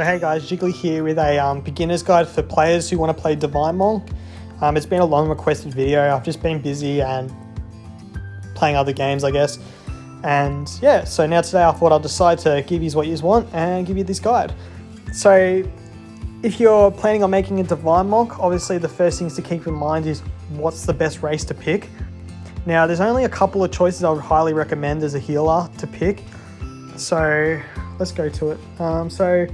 So hey guys, Jiggly here with a beginner's guide for players who want to play Divine Monk. It's been a long requested video. I've just been busy and playing other games, I guess. And yeah, so now today I thought I'd decide to give you what you want and give you this guide. So if you're planning on making a Divine Monk, obviously the first things to keep in mind is what's the best race to pick. Now there's only a couple of choices I would highly recommend as a healer to pick. So let's go to it. So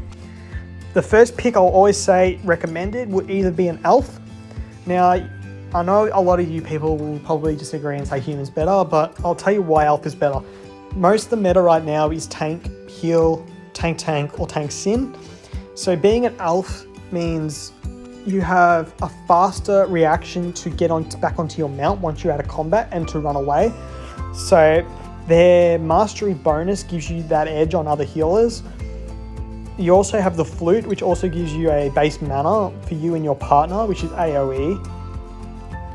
the first pick I'll always say recommended would either be an elf. Now, I know a lot of you people will probably disagree and say human's better, but I'll tell you why elf is better. Most of the meta right now is tank, heal, tank, or tank sin. So being an elf means you have a faster reaction to get back onto your mount once you're out of combat and to run away. So their mastery bonus gives you that edge on other healers. You also have the flute, which also gives you a base mana for you and your partner, which is AoE.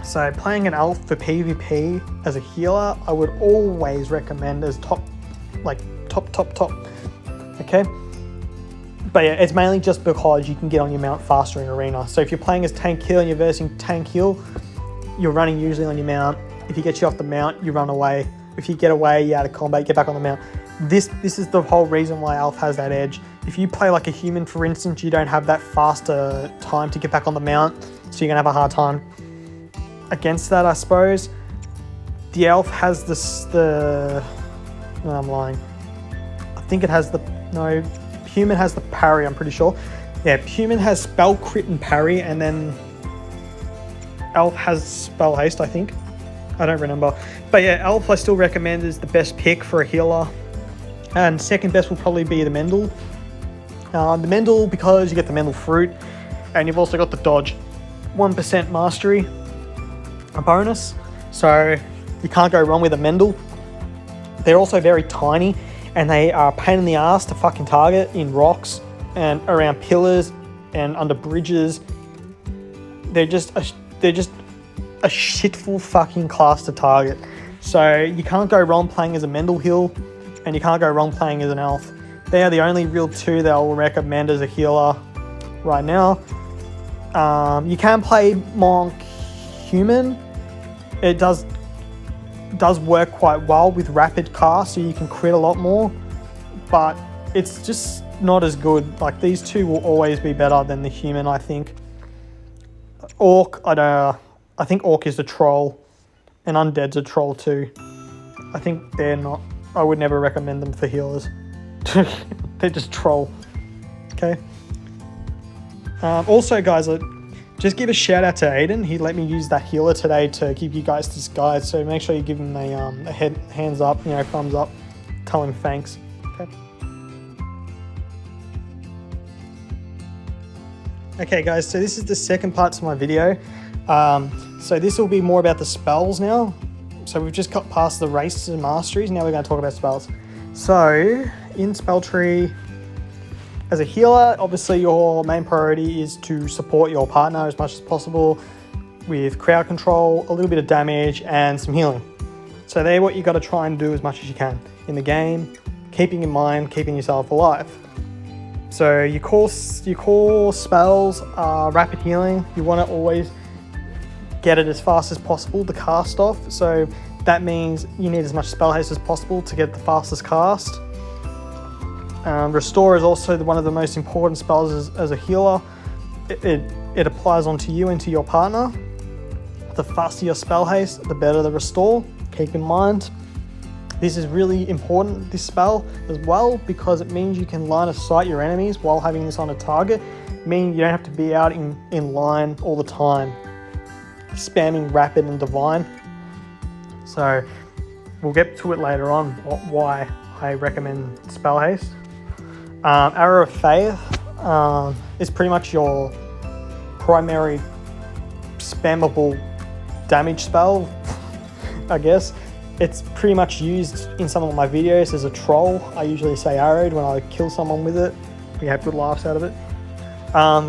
So playing an elf for PvP as a healer, I would always recommend as top. Okay? But yeah, it's mainly just because you can get on your mount faster in arena. So if you're playing as tank heal and you're versing tank heal, you're running usually on your mount. If he gets you off the mount, you run away. If you get away, you're out of combat, get back on the mount. This is the whole reason why elf has that edge. If you play like a human, for instance, you don't have that faster time to get back on the mount, so you're gonna have a hard time against that, I suppose. The elf has no, I'm lying. I think it has human has the parry, I'm pretty sure. Yeah, human has spell crit and parry, and then elf has spell haste, I think. I don't remember. But yeah, elf I still recommend is the best pick for a healer. And second best will probably be the Mendel. The Mendel, because you get the Mendel fruit, and you've also got the dodge. 1% mastery, a bonus. So you can't go wrong with a Mendel. They're also very tiny, and they are a pain in the ass to fucking target in rocks and around pillars and under bridges. They're just a shitful fucking class to target. So you can't go wrong playing as a Mendel heal, and you can't go wrong playing as an elf. They are the only real two that I will recommend as a healer right now. You can play Monk human. It does work quite well with rapid cast, so you can crit a lot more, but it's just not as good. Like, these two will always be better than the human, I think. Orc, I think Orc is a troll, and Undead's a troll too. I think they're not. I would never recommend them for healers. They're just troll. Okay. Also, guys, just give a shout out to Aiden. He let me use that healer today to give you guys this guide. So make sure you give him a hands up, thumbs up. Tell him thanks. Okay. Okay, guys. So this is the second part to my video. So this will be more about the spells now. So we've just got past the races and masteries. Now we're going to talk about spells. So in spell tree, as a healer, obviously your main priority is to support your partner as much as possible with crowd control, a little bit of damage, and some healing. So they're what you got to try and do as much as you can in the game, keeping in mind keeping yourself alive. So your core spells are rapid healing. You want to always get it as fast as possible to cast off. So that means you need as much spell haste as possible to get the fastest cast. Restore is also one of the most important spells as a healer. It applies onto you and to your partner. The faster your spell haste, the better the restore. Keep in mind, this is really important, this spell as well, because it means you can line of sight your enemies while having this on a target, meaning you don't have to be out in line all the time, spamming rapid and divine. So we'll get to it later on, why I recommend spell haste. Arrow of Faith is pretty much your primary spammable damage spell, I guess. It's pretty much used in some of my videos as a troll. I usually say arrowed when I kill someone with it. We have good laughs out of it.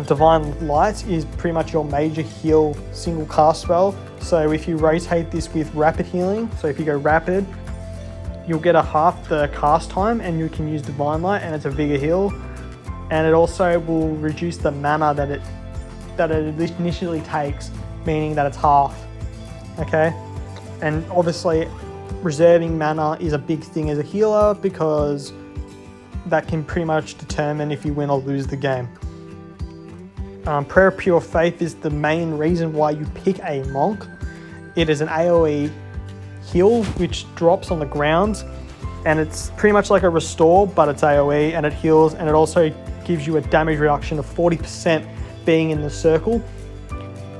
Divine Light is pretty much your major heal single cast spell. So if you rotate this with rapid healing, so if you go rapid, you'll get a half the cast time and you can use Divine Light and it's a vigor heal. and it also will reduce the mana that it initially takes, meaning that it's half. Okay, and obviously reserving mana is a big thing as a healer because that can pretty much determine if you win or lose the game. Prayer of Pure Faith is the main reason why you pick a monk. It is an AoE heal which drops on the ground, and it's pretty much like a restore, but it's AoE and it heals, and it also gives you a damage reduction of 40% being in the circle.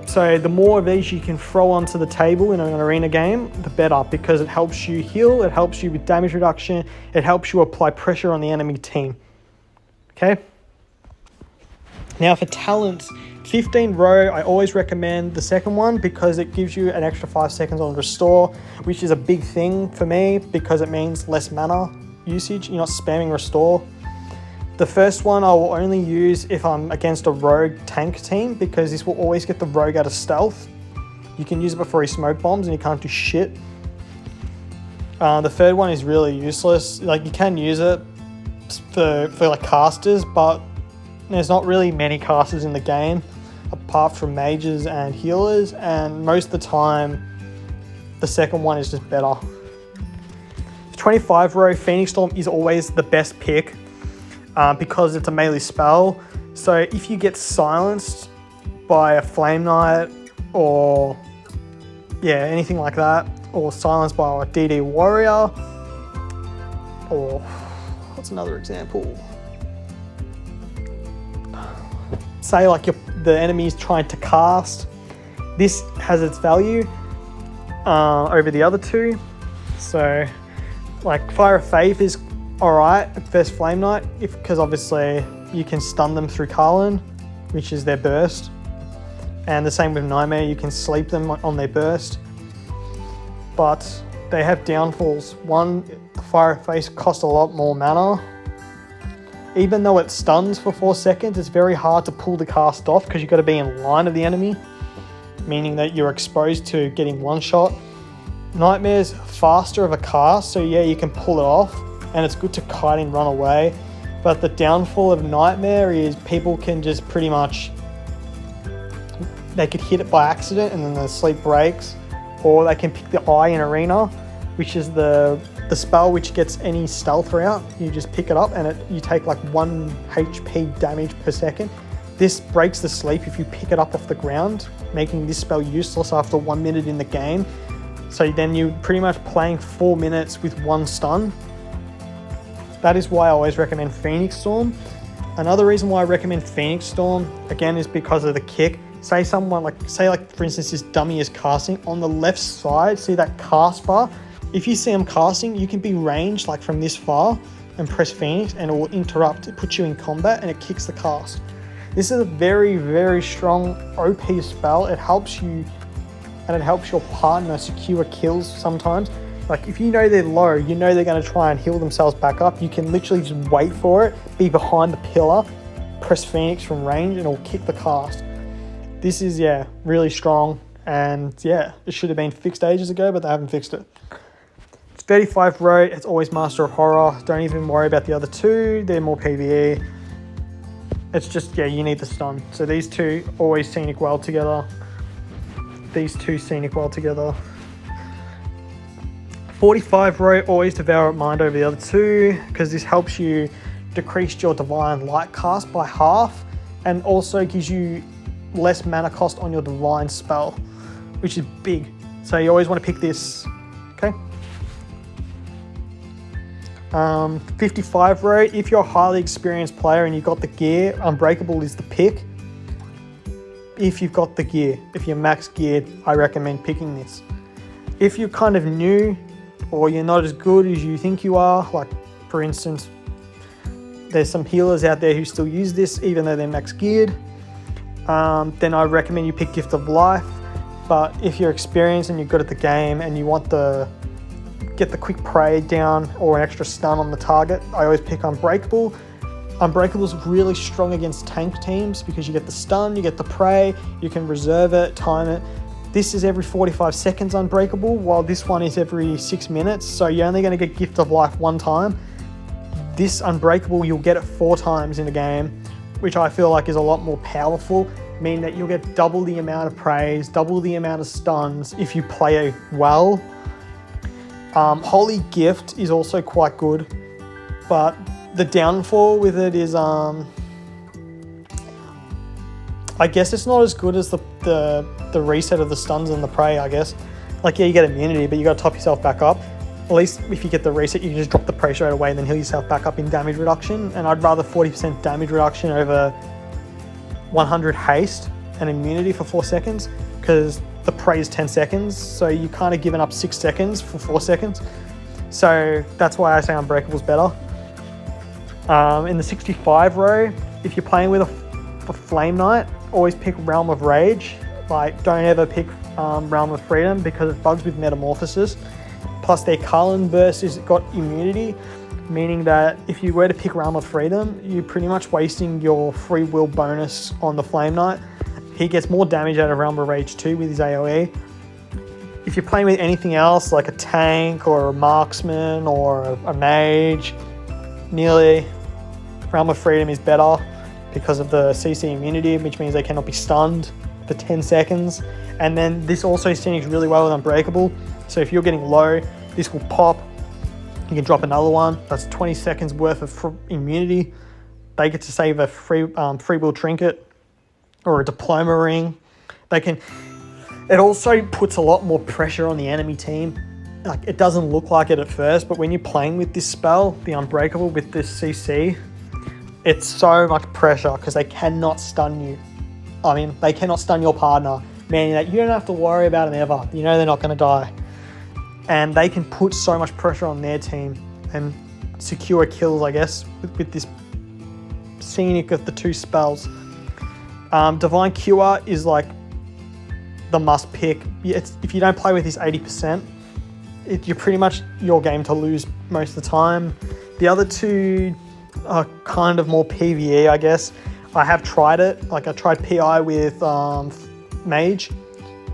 So the more of these you can throw onto the table in an arena game, the better, because it helps you heal, it helps you with damage reduction, it helps you apply pressure on the enemy team. Okay? Now for talents, 15 row, I always recommend the second one because it gives you an extra 5 seconds on restore, which is a big thing for me because it means less mana usage. You're not spamming restore. The first one I will only use if I'm against a rogue tank team because this will always get the rogue out of stealth. You can use it before he smoke bombs and you can't do shit. The third one is really useless. Like, you can use it for like casters, but there's not really many casters in the game apart from mages and healers, and most of the time the second one is just better. 25 row, Phoenix Storm is always the best pick because it's a melee spell. So if you get silenced by a Flame Knight or anything like that, or silenced by a DD Warrior, or what's another example? Say like the enemy is trying to cast, this has its value over the other two. So like Fire of Faith is alright versus Flame Knight because obviously you can stun them through Karlin, which is their burst, and the same with Nightmare, you can sleep them on their burst, but they have downfalls. One, the Fire of Faith costs a lot more mana. Even though it stuns for 4 seconds, it's very hard to pull the cast off because you've got to be in line of the enemy, meaning that you're exposed to getting one shot. Nightmare's faster of a cast, so yeah, you can pull it off, and it's good to kite and run away. But the downfall of Nightmare is people can just pretty much, they could hit it by accident and then the sleep breaks, or they can pick the Eye in Arena, which is the spell which gets any stealth route. You just pick it up and you take like 1 HP damage per second. This breaks the sleep if you pick it up off the ground, making this spell useless after 1 minute in the game. So then you're pretty much playing 4 minutes with 1 stun. That is why I always recommend Phoenix Storm. Another reason why I recommend Phoenix Storm, again, is because of the kick. Say for instance this dummy is casting, on the left side, see that cast bar? If you see him casting, you can be ranged like from this far and press Phoenix and it will interrupt, it puts you in combat and it kicks the cast. This is a very, very strong OP spell. It helps you and it helps your partner secure kills sometimes. Like if you know they're low, you know they're going to try and heal themselves back up, you can literally just wait for it, be behind the pillar, press Phoenix from range and it'll kick the cast. This is, really strong, and it should have been fixed ages ago, but they haven't fixed it. 35 row, it's always Master of Horror. Don't even worry about the other two. They're more PvE. It's just, you need the stun. So these two always scenic well together. These two scenic well together. 45 row, always Devour at Mind over the other two, because this helps you decrease your Divine Light cast by half, and also gives you less mana cost on your Divine spell, which is big. So you always want to pick this, okay? 55 row, if you're a highly experienced player and you've got the gear, Unbreakable is the pick. If you've got the gear, if you're max geared, I recommend picking this. If you're kind of new or you're not as good as you think you are, like for instance, there's some healers out there who still use this even though they're max geared, then I recommend you pick Gift of Life. But if you're experienced and you're good at the game and you want get the quick prey down or an extra stun on the target, I always pick Unbreakable. Unbreakable is really strong against tank teams because you get the stun, you get the prey, you can reserve it, time it. This is every 45 seconds Unbreakable, while this one is every 6 minutes. So you're only going to get Gift of Life one time. This Unbreakable, you'll get it 4 times in a game, which I feel like is a lot more powerful, meaning that you'll get double the amount of praise, double the amount of stuns if you play well. Holy Gift is also quite good, but the downfall with it is, I guess it's not as good as the reset of the stuns and the prey, I guess. Like, yeah, you get immunity, but you got to top yourself back up. At least if you get the reset, you can just drop the prey straight away and then heal yourself back up in damage reduction. And I'd rather 40% damage reduction over 100 haste and immunity for 4 seconds, because the prey is 10 seconds. So you kind of given up 6 seconds for 4 seconds. So that's why I say Unbreakable's better. In the 65 row, if you're playing with a Flame Knight, always pick Realm of Rage. Like, don't ever pick Realm of Freedom because it bugs with Metamorphosis. Plus their Carlin burst has got immunity, meaning that if you were to pick Realm of Freedom, you're pretty much wasting your free will bonus on the Flame Knight. He gets more damage out of Realm of Rage too with his AoE. If you're playing with anything else, like a tank or a marksman or a mage, nearly Realm of Freedom is better because of the CC immunity, which means they cannot be stunned for 10 seconds. And then this also synergies really well with Unbreakable. So if you're getting low, this will pop. You can drop another one. That's 20 seconds worth of immunity. They get to save a free will trinket or a diploma ring. It also puts a lot more pressure on the enemy team. Like, it doesn't look like it at first, but when you're playing with this spell, the Unbreakable with this CC, it's so much pressure because they cannot stun you. I mean, they cannot stun your partner, meaning that you don't have to worry about them ever. You know they're not going to die. And they can put so much pressure on their team and secure kills, I guess, with this scenic of the 2 spells. Divine Cure is like the must pick. If you don't play with this 80%, you're pretty much your game to lose most of the time. The other 2 are kind of more PvE, I guess. I have tried it. Like, I tried PI with Mage.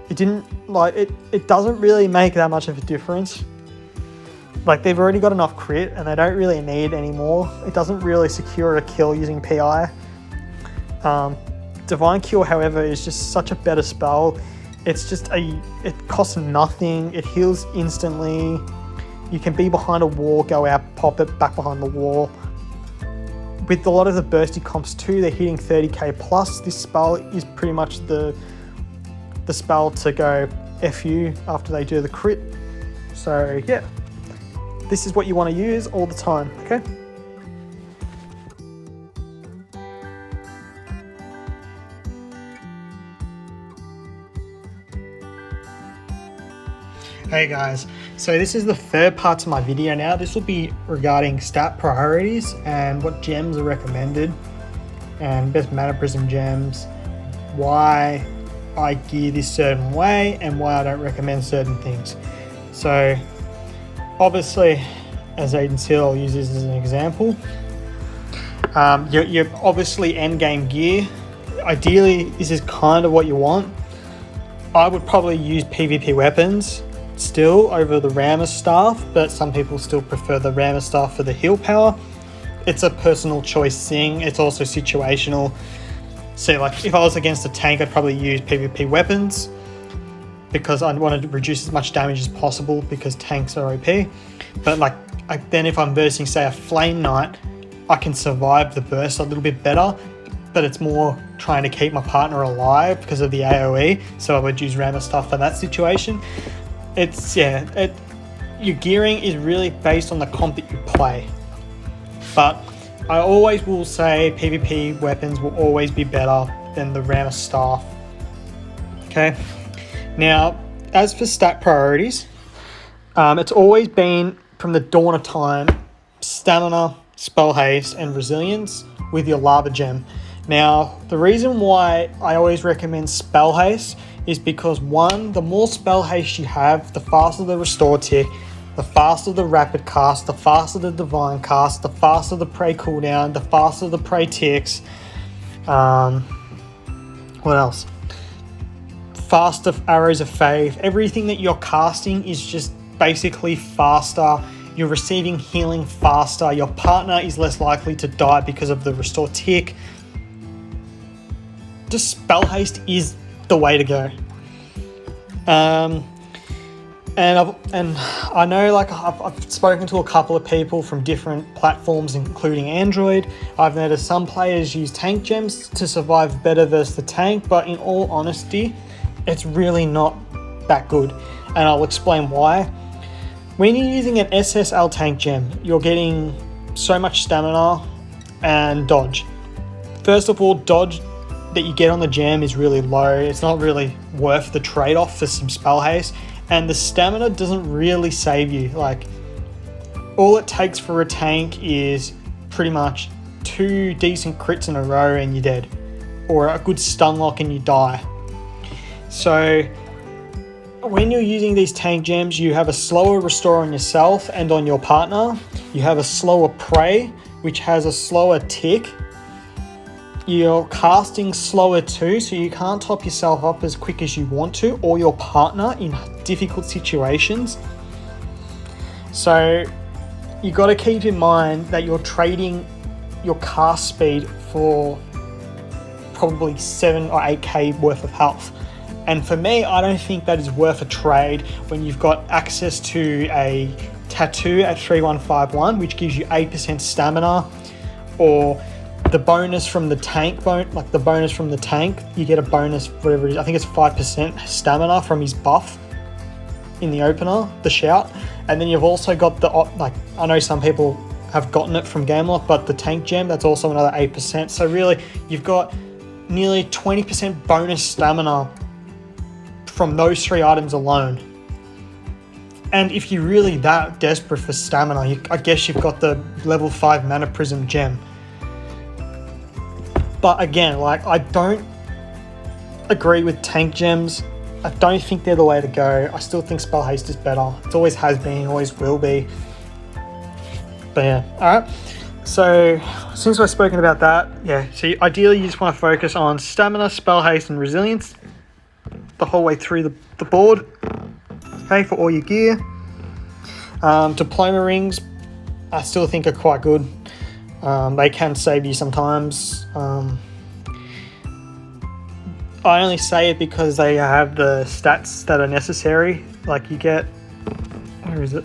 It didn't, like, it doesn't really make that much of a difference. Like, they've already got enough crit and they don't really need any more. It doesn't really secure a kill using PI. Divine Cure, however, is just such a better spell. It's just it costs nothing. It heals instantly. You can be behind a wall, go out, pop it back behind the wall. With a lot of the bursty comps too, they're hitting 30k plus. This spell is pretty much the spell to go FU after they do the crit. So yeah, this is what you want to use all the time, okay? Hey guys, so this is the third part to my video now. This will be regarding stat priorities and what gems are recommended and best mana prism gems, why I gear this certain way and why I don't recommend certain things. So obviously, as Aiden's here, I'll use this as an example. You're obviously endgame gear. Ideally, this is kind of what you want. I would probably use PvP weapons still over the Rammer Staff, but some people still prefer the Rammer Staff for the heal power. It's a personal choice thing. It's also situational. So like, if I was against a tank, I'd probably use PvP weapons because I want to reduce as much damage as possible because tanks are OP. But like, then if I'm versing, say, a Flame Knight, I can survive the burst a little bit better, but it's more trying to keep my partner alive because of the AoE. So I would use Rammer Staff for that situation. Your gearing is really based on the comp that you play. But I always will say PvP weapons will always be better than the Rammer Staff. Okay. Now, as for stat priorities, it's always been from the dawn of time, stamina, spell haste, and resilience with your lava gem. Now, the reason why I always recommend spell haste is because, one, the more spell haste you have, the faster the restore tick, the faster the rapid cast, the faster the divine cast, the faster the prey cooldown, the faster the prey ticks. What else? Faster arrows of faith. Everything that you're casting is just basically faster you're receiving healing faster, your partner is less likely to die because of the restore tick. Just spell haste is the way to go. And I know, like, I've spoken to a couple of people from different platforms, including Android. I've noticed some players use tank gems to survive better versus the tank, but in all honesty, it's really not that good. And I'll explain why. When you're using an SSL tank gem, you're getting so much stamina and dodge. First of all, dodge that you get on the gem is really low. It's not really worth the trade-off for some spell haste. And the stamina doesn't really save you. Like, all it takes for a tank is pretty much 2 decent crits in a row and you're dead. Or a good stun lock and you die. So when you're using these tank gems, you have a slower restore on yourself and on your partner. You have a slower prey, which has a slower tick. You're casting slower too, so you can't top yourself up as quick as you want to, or your partner in difficult situations. So you got to keep in mind that you're trading your cast speed for probably 7 or 8k worth of health. And for me, I don't think that is worth a trade when you've got access to a tattoo at 3151, which gives you 8% stamina, or the bonus from the tank, like the bonus from the tank, you get a bonus, whatever it is, I think it's 5% stamina from his buff in the opener, the shout. And then you've also got the, like, I know some people have gotten it from Gameloft, but the tank gem, that's also another 8%. So really, you've got nearly 20% bonus stamina from those 3 items alone. And if you're really that desperate for stamina, I guess you've got the level 5 mana prism gem. But again, like, I don't agree with tank gems. I don't think they're the way to go. I still think spell haste is better. It always has been, always will be. But yeah, alright. So since we've spoken about that, yeah, so ideally you just want to focus on stamina, spell haste, and resilience the whole way through the board. Okay, for all your gear. Diploma rings, I still think are quite good. They can save you sometimes. I only say it because they have the stats that are necessary. Like, you get, where is it?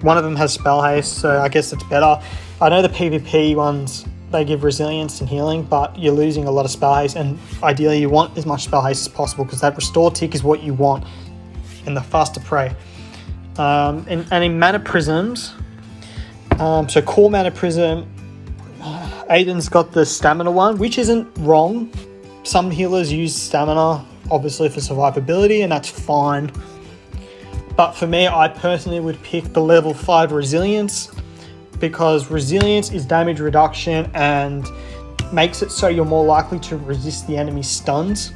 One of them has spell haste, so I guess it's better. I know the PvP ones, they give resilience and healing, but you're losing a lot of spell haste, and ideally you want as much spell haste as possible because that restore tick is what you want and the faster prey. And in mana prisms, so core mana prism, Aiden's got the stamina one, which isn't wrong. Some healers use stamina, obviously, for survivability, and that's fine. But for me, I personally would pick the level 5 resilience, because resilience is damage reduction and makes it so you're more likely to resist the enemy's stuns.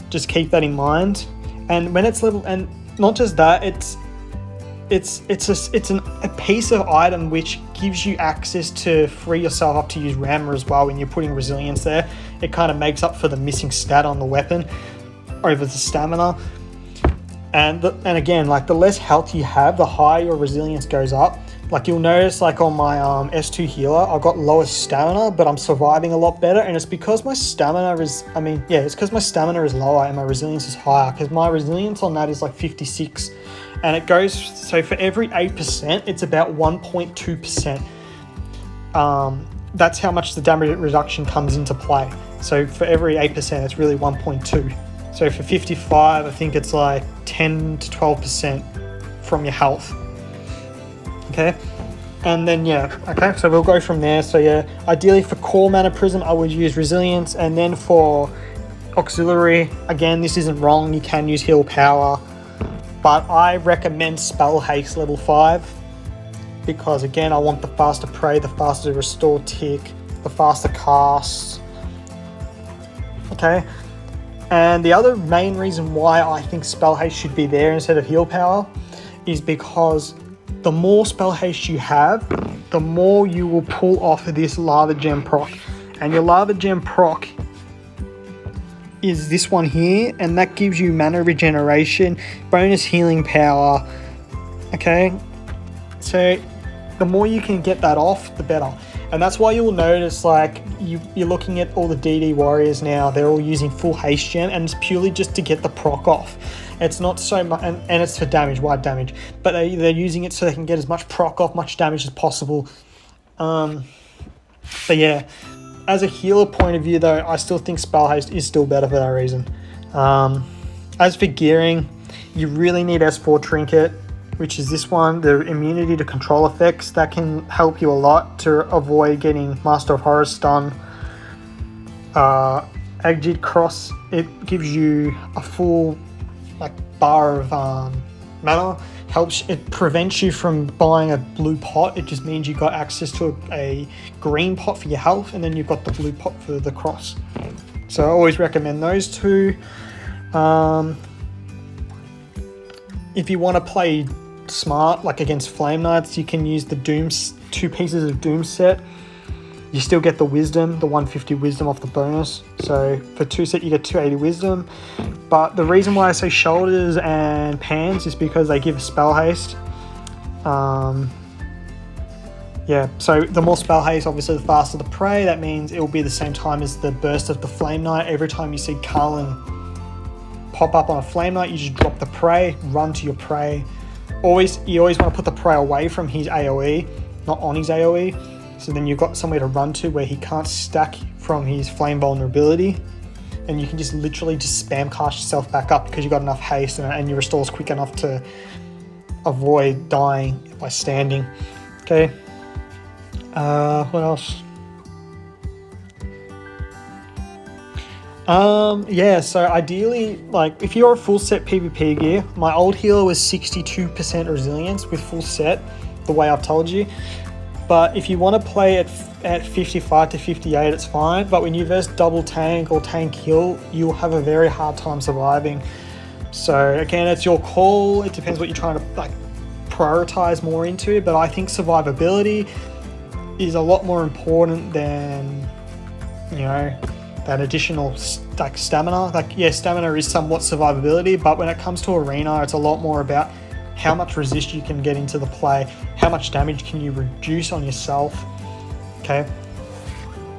Just keep that in mind. And when it's level, and not just that, it's a piece of item which gives you access to free yourself up to use rammer as well. When you're putting resilience there, it kind of makes up for the missing stat on the weapon over the stamina. And again, like, the less health you have, the higher your resilience goes up. Like, you'll notice, like, on my S2 healer, I've got lower stamina, but I'm surviving a lot better. And it's because my stamina is, it's because my stamina is lower and my resilience is higher. Because my resilience on that is like 56. And it goes, so for every 8%, it's about 1.2%. That's how much the damage reduction comes into play. So for every 8%, it's really 1.2. So for 55, I think it's like 10 to 12% from your health. Okay, and then so we'll go from there. So yeah, ideally for core mana prism, I would use resilience, and then for auxiliary, again, this isn't wrong, you can use heal power, but I recommend spell haste level 5, because again, I want the faster prey, the faster restore tick, the faster cast. Okay, and the other main reason why I think spell haste should be there instead of heal power is because the more spell haste you have, the more you will pull off this lava gem proc. And your lava gem proc is this one here, and that gives you mana regeneration, bonus healing power, okay? So the more you can get that off, the better. And that's why you'll notice, like, you're looking at all the DD warriors now, they're all using full haste gem, and it's purely just to get the proc off. It's not so much, and it's for damage, wide damage, but they're using it so they can get as much proc off, much damage as possible. But yeah, as a healer point of view though, I still think spell haste is still better for that reason. As for gearing, you really need S4 trinket, which is this one, the immunity to control effects. That can help you a lot to avoid getting Master of Horror stun. Agjit Cross, it gives you a full bar of mana. It prevents you from buying a blue pot. It just means you got access to a green pot for your health, and then you've got the blue pot for the cross. So I always recommend those two. If you want to play smart, like against Flame Knights, you can use the Dooms, 2 pieces of Doom set. You still get the wisdom, the 150 wisdom off the bonus. So for 2 set, you get 280 wisdom. But the reason why I say shoulders and pans is because they give spell haste. Yeah, so the more spell haste, obviously the faster the prey. That means it will be the same time as the burst of the Flame Knight. Every time you see Carlin pop up on a Flame Knight, you just drop the prey, run to your prey. You always want to put the prey away from his AoE, not on his AoE. So then you've got somewhere to run to where he can't stack from his flame vulnerability. And you can just literally just spam cast yourself back up because you've got enough haste and your restore's quick enough to avoid dying by standing. Okay. What else? Yeah, so ideally, like, if you're a full set PvP gear, my old healer was 62% resilience with full set, the way I've told you. But if you want to play at 55 to 58, it's fine. But when you verse double tank or tank heal, you'll have a very hard time surviving. So again, it's your call. It depends what you're trying to prioritize more into. But I think survivability is a lot more important than, that additional stamina. Yeah, stamina is somewhat survivability, but when it comes to arena, it's a lot more about how much resist you can get into the play, how much damage can you reduce on yourself. Okay,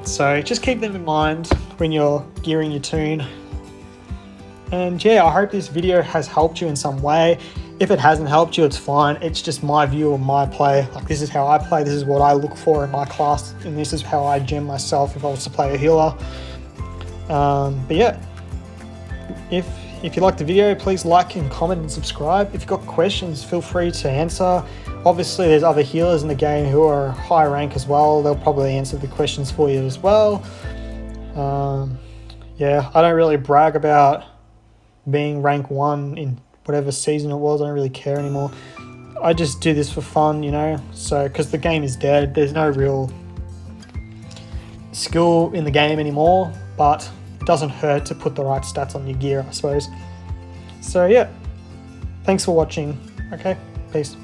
so just keep them in mind when you're gearing your toon. And yeah, I hope this video has helped you in some way. If it hasn't helped you, it's fine. It's just my view of my play. Like, this is how I play, this is what I look for in my class, and this is how I gem myself if I was to play a healer. But yeah, if you liked the video, please like and comment and subscribe. If you've got questions, feel free to answer. Obviously, there's other healers in the game who are high rank as well. They'll probably answer the questions for you as well. Yeah, I don't really brag about being rank 1 in whatever season it was. I don't really care anymore. I just do this for fun, so because the game is dead. There's no real skill in the game anymore, but it doesn't hurt to put the right stats on your gear, I suppose. So yeah, thanks for watching. Okay, peace.